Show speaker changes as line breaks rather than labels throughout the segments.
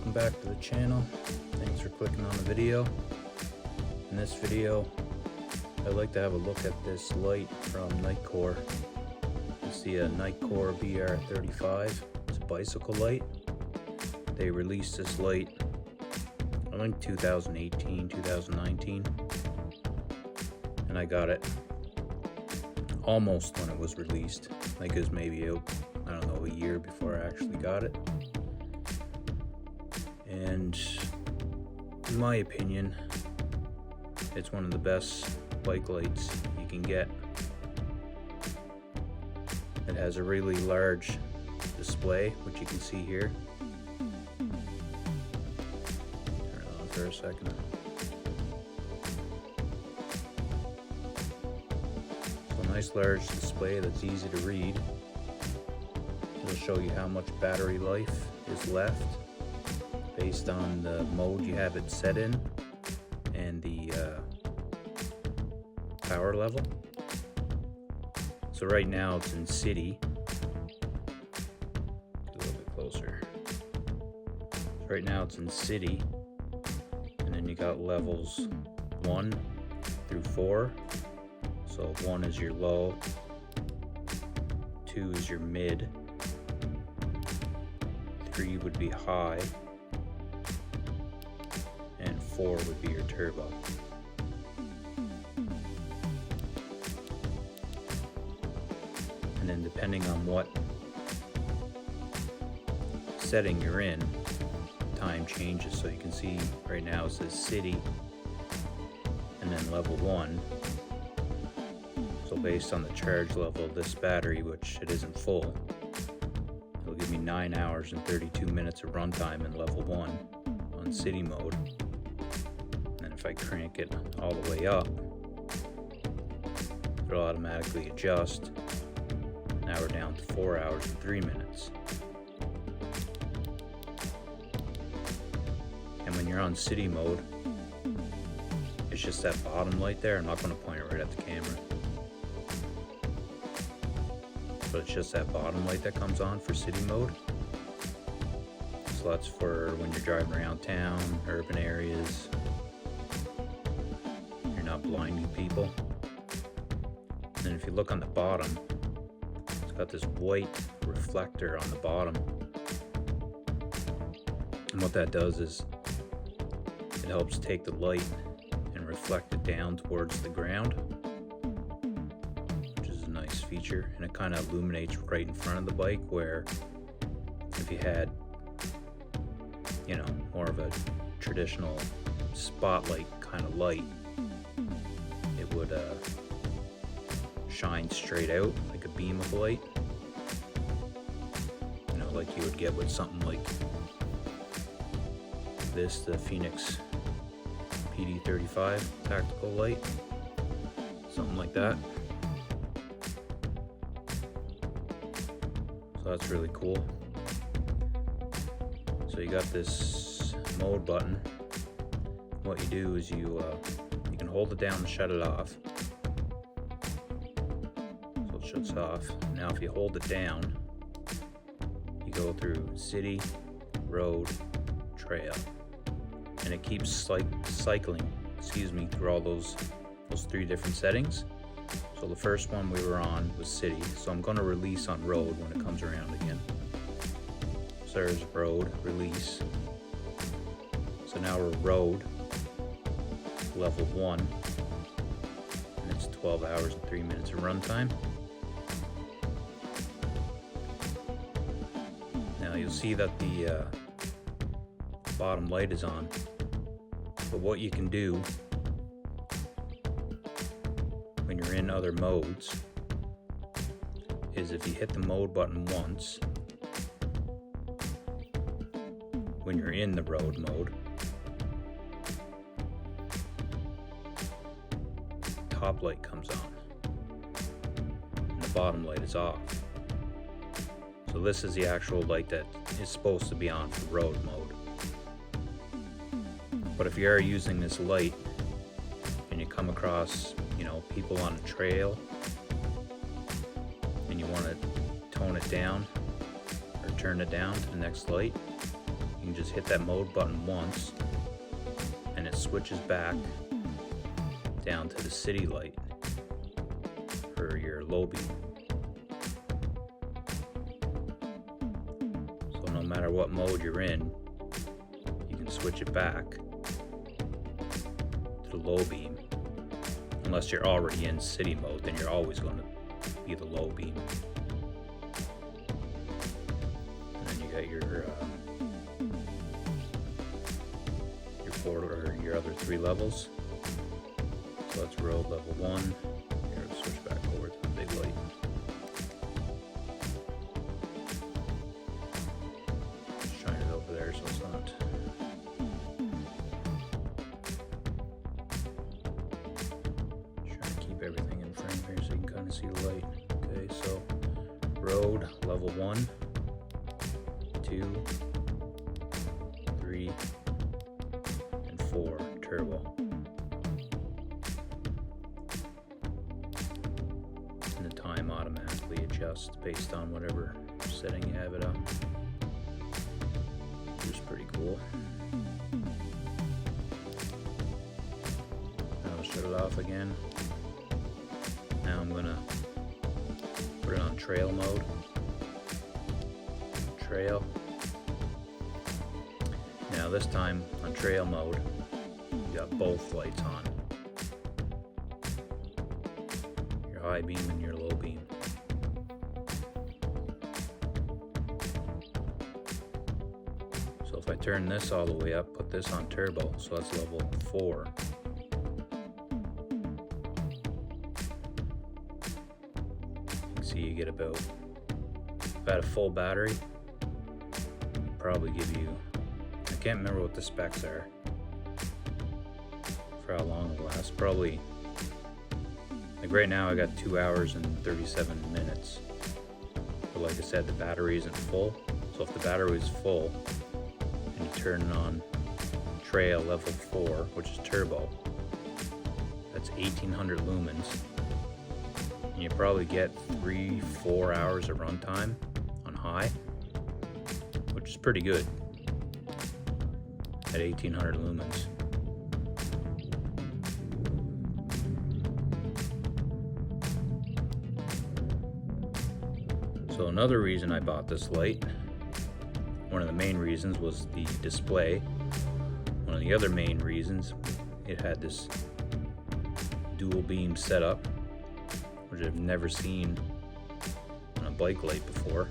welcome back to the channel. Thanks for clicking on the video. In this video, I'd like to have a look at this light from NITECORE. You see a NITECORE BR35. It's a bicycle light. They released this light, I think 2018, 2019, and I got it almost when it was released. I think it was maybe a year before I actually got it. And in my opinion, it's one of the best bike lights you can get. It has a really large display, which you can see here. Turn it on for a second. So a nice large display that's easy to read. It'll show you how much battery life is left based on the mode you have it set in and the power level. So right now it's in city. A little bit closer. So right now it's in city, and then you got levels 1 through 4. So 1 is your low, 2 is your mid, 3 would be high, and 4 would be your turbo. And then depending on what setting you're in, time changes. So you can see right now it says city and then level 1. So based on the charge level of this battery, which it isn't full, it'll give me 9 hours and 32 minutes of runtime in level 1 on city mode. And if I crank it all the way up, it'll automatically adjust. Now we're down to 4 hours and 3 minutes. And when you're on city mode, it's just that bottom light there. I'm not going to point it right at the camera, but it's just that bottom light that comes on for city mode. So that's for when you're driving around town, urban areas, you're not blinding people. And then if you look on the bottom, it's got this white reflector on the bottom. And what that does is it helps take the light and reflect it down towards the ground, which is a nice feature. And it kind of illuminates right in front of the bike, where if you had, more of a traditional spotlight kind of light, it would shine straight out like a beam of light, like you would get with something like this, the Phoenix PD35 tactical light, something like that. So that's really cool. So you got this mode button. What you do is you can hold it down and shut it off. So it shuts off. Now if you hold it down, you go through city, road, trail, and it keeps cycling through all those 3 different settings. So the first one we were on was city, so I'm going to release on road when it comes around again. So there's road, release. So now we're road, level 1, and it's 12 hours and 3 minutes of runtime. Now you'll see that the bottom light is on, but what you can do when you're in other modes is if you hit the mode button once when you're in the road mode, top light comes on and the bottom light is off. So this is the actual light that is supposed to be on for road mode. But if you are using this light and you come across, people on a trail and you want to tone it down or turn it down to the next light, you can just hit that mode button once and it switches back down to the city light for your low beam. So no matter what mode you're in, you can switch it back to the low beam. Unless you're already in city mode, then you're always going to be the low beam. And then you got your your other 3 levels. So that's road level 1. Here, let's switch back over to the big light. Shine it over there so it's not. Trying to keep everything in frame here so you can kind of see the light. Okay, so road level 1, 2, 3, and 4 turbo. And the time automatically adjusts based on whatever setting you have it on, which is pretty cool. Now I'll shut it off again. Now I'm gonna put it on trail mode. Trail. Now this time on trail mode, you got both lights on. Your high beam and your low beam. So if I turn this all the way up, put this on turbo, so that's level 4. You can see you get about, if I had a full battery, it'd probably give you, I can't remember what the specs are for how long it lasts. Probably, like right now I got 2 hours and 37 minutes. But like I said, the battery isn't full. So if the battery is full and you turn it on trail level 4, which is turbo, that's 1800 lumens. And you probably get 3-4 hours of runtime on high, which is pretty good at 1800 lumens. So another reason I bought this light, one of the main reasons was the display. One of the other main reasons, it had this dual beam setup, which I've never seen on a bike light before.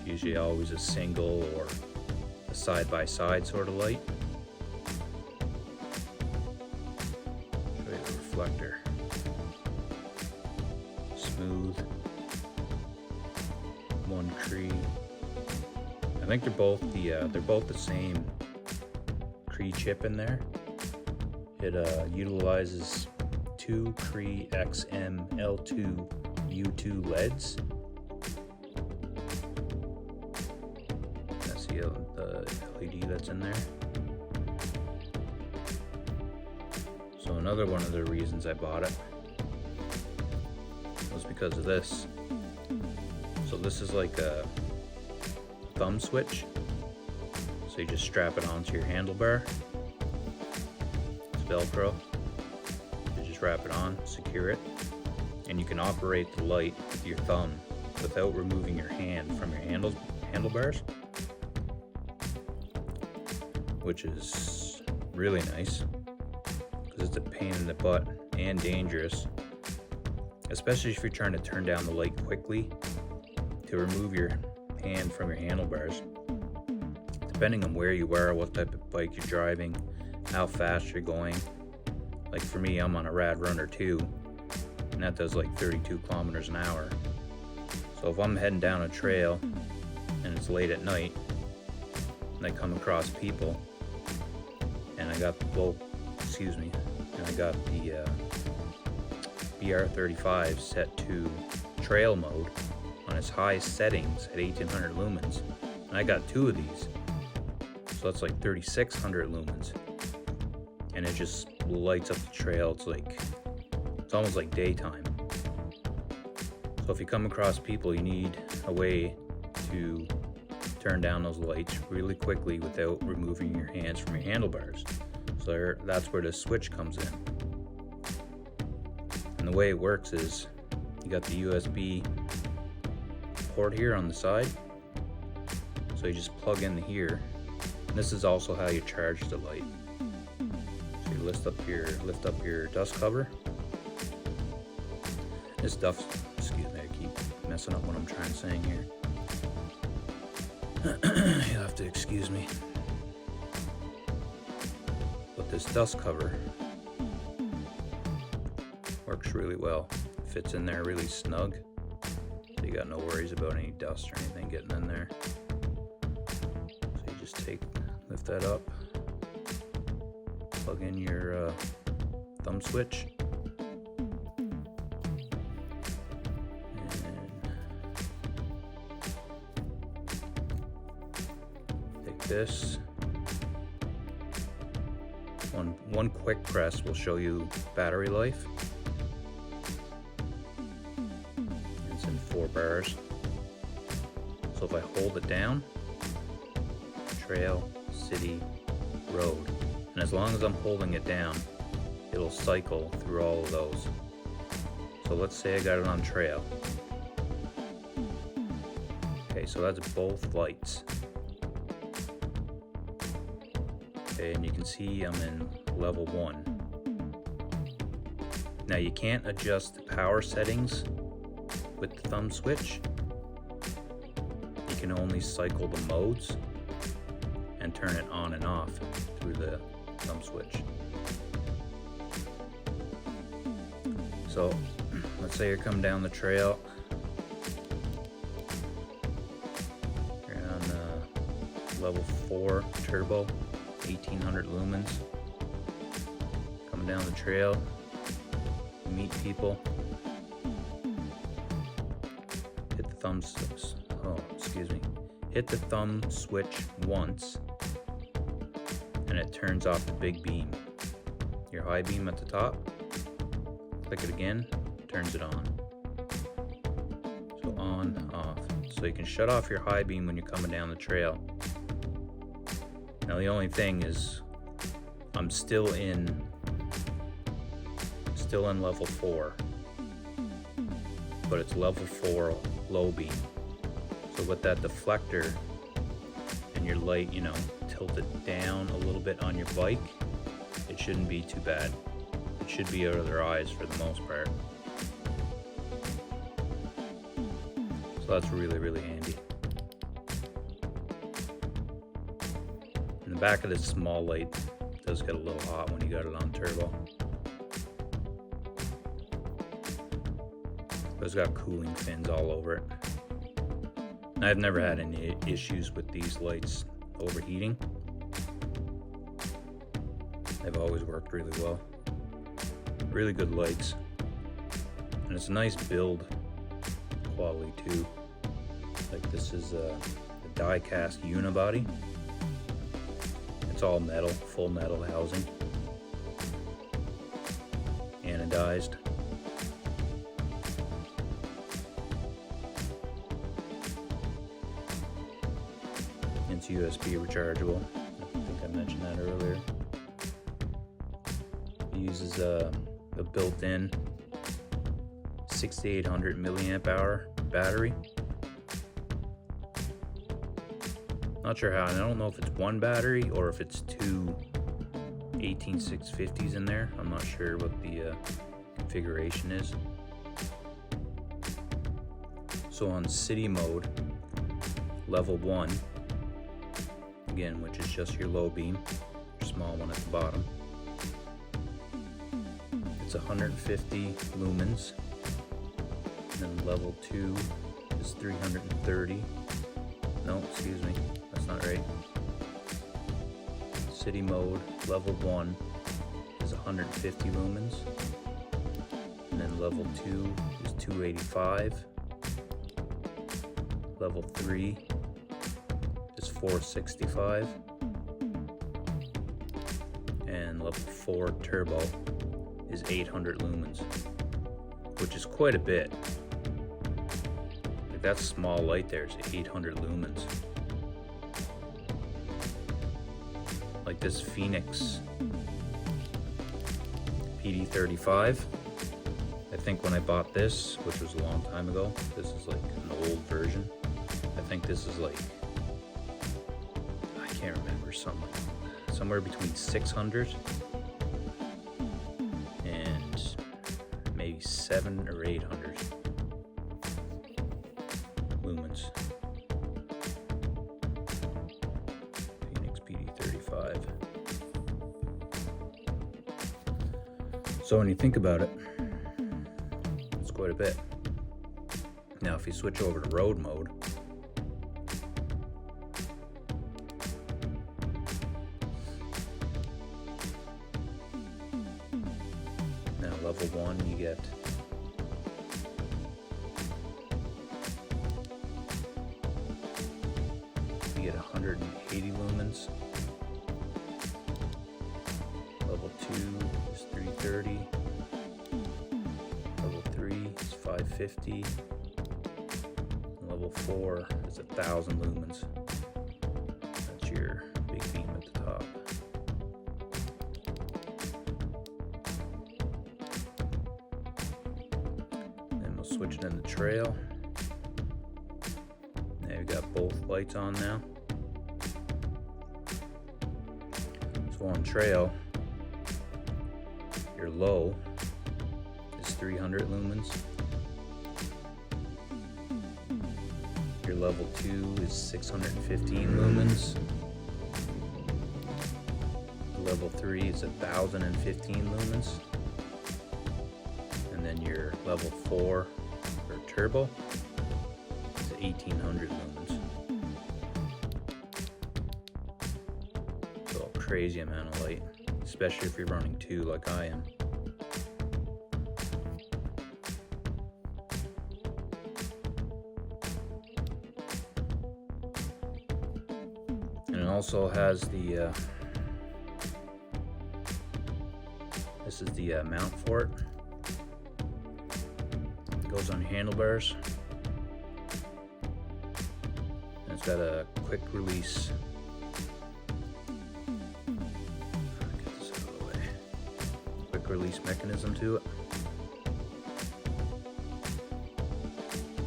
Usually always a single or a side-by-side sort of light. Show you the reflector. Smooth. One CREE. I think they're both the same CREE chip in there. It utilizes 2 CREE XM-L2 U2 LEDs. That's the LED that's in there. So another one of the reasons I bought it was because of this. So this is like a thumb switch. So you just strap it onto your handlebar. It's Velcro. You just wrap it on, secure it, and you can operate the light with your thumb without removing your hand from your handlebars, which is really nice because it's a pain in the butt and dangerous, especially if you're trying to turn down the light quickly. To remove your hand from your handlebars, depending on where you are, what type of bike you're driving, how fast you're going. Like for me, I'm on a Rad Runner 2, and that does like 32 kilometers an hour. So if I'm heading down a trail and it's late at night and I come across people and I got the BR35 set to trail mode on its highest settings at 1800 lumens, and I got 2 of these, so that's like 3600 lumens, and it just lights up the trail. It's almost like daytime. So if you come across people, you need a way to turn down those lights really quickly without removing your hands from your handlebars. So that's where the switch comes in. And the way it works is you got the USB port here on the side. So you just plug in here. And this is also how you charge the light. So you lift up your dust cover. This dust, excuse me, I keep messing up what I'm trying to say here. You'll have to excuse me. But this dust cover works really well. Fits in there really snug. So you got no worries about any dust or anything getting in there. So you just lift that up, plug in your thumb switch, this. One quick press will show you battery life. It's in 4 bars. So if I hold it down, trail, city, road, and as long as I'm holding it down, it'll cycle through all of those. So let's say I got it on trail. Okay, so that's both lights. Okay, and you can see I'm in level 1. Now you can't adjust the power settings with the thumb switch. You can only cycle the modes and turn it on and off through the thumb switch. So let's say you're coming down the trail. You're on level 4 turbo. 1800 lumens, coming down the trail, meet people, hit the thumb switch once, and it turns off the big beam. Your high beam at the top, click it again, turns it on. So on, off. So you can shut off your high beam when you're coming down the trail. Now the only thing is, I'm still in level 4, but it's level 4 low beam. So with that deflector and your light, tilted down a little bit on your bike, it shouldn't be too bad. It should be out of their eyes for the most part. So that's really, really handy. The back of this small light does get a little hot when you got it on turbo. But it's got cooling fins all over it. And I've never had any issues with these lights overheating. They've always worked really well. Really good lights. And it's a nice build quality too. Like this is a die cast unibody. It's all metal, full metal housing, anodized. It's USB rechargeable. I think I mentioned that earlier. It uses a built-in 6800 milliamp hour battery. Not sure how, and I don't know if it's one battery or if it's 2 18650s in there. I'm not sure what the configuration is. So on city mode, level 1, again, which is just your low beam, your small one at the bottom. It's 150 lumens. And then level 2 is 330. No, excuse me. That's not right. City mode, level 1 is 150 lumens. And then level 2 is 285. Level 3 is 465. And level 4 turbo is 800 lumens, which is quite a bit. Like that small light there is 800 lumens. like this Phoenix PD35. I think when I bought this, which was a long time ago, this is like an old version. I think this is like, I can't remember, somewhere between 600 and maybe 700 or 800 lumens. Phoenix PD35. So when you think about it, it's quite a bit. Now if you switch over to road mode, now level 1 you get 180 lumens. Level 2 is 330. Level 3 is 550. And level 4 is 1,000 lumens. That's your big beam at the top. Then we'll switch it into trail. Now we've got both lights on now. So on trail, your low is 300 lumens. Your level 2 is 615 lumens. Level 3 is 1,015 lumens. And then your level 4 for turbo is 1,800 lumens. So a crazy amount of light, especially if you're running 2 like I am. And it also has the this is the mount for it. It goes on handlebars. And it's got a quick release. Get this out of the way. Quick release mechanism to it.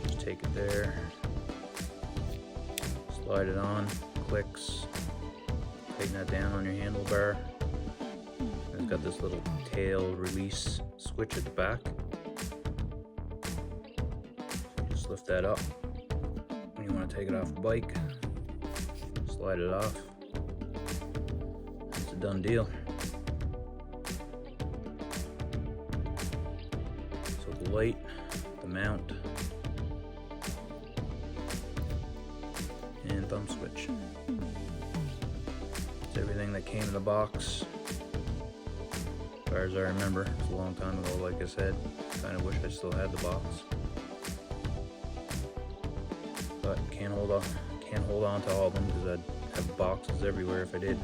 Just take it there, slide it on, clicks, tighten that down on your handlebar. It's got this little tail release switch at the back. So you just lift that up. When you want to take it off the bike, slide it off. It's a done deal. So the light, the mount, and thumb switch. It's everything that came in the box. As far as I remember, it's a long time ago, like I said. Kind of wish I still had the box. But can't hold on to all of them because I'd have boxes everywhere if I did.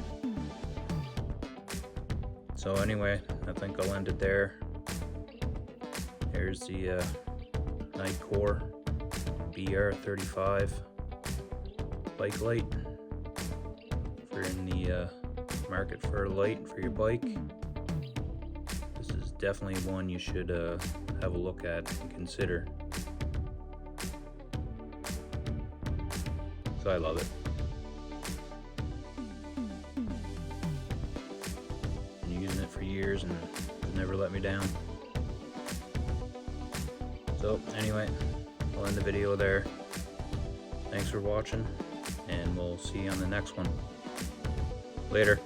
So anyway, I think I'll end it there. Here's the NITECORE BR35 bike light. If you're in the market for a light for your bike, this is definitely one you should have a look at and consider. So I love it. Been using it for years and it's never let me down. So anyway, I'll end the video there. Thanks for watching, and we'll see you on the next one. Later.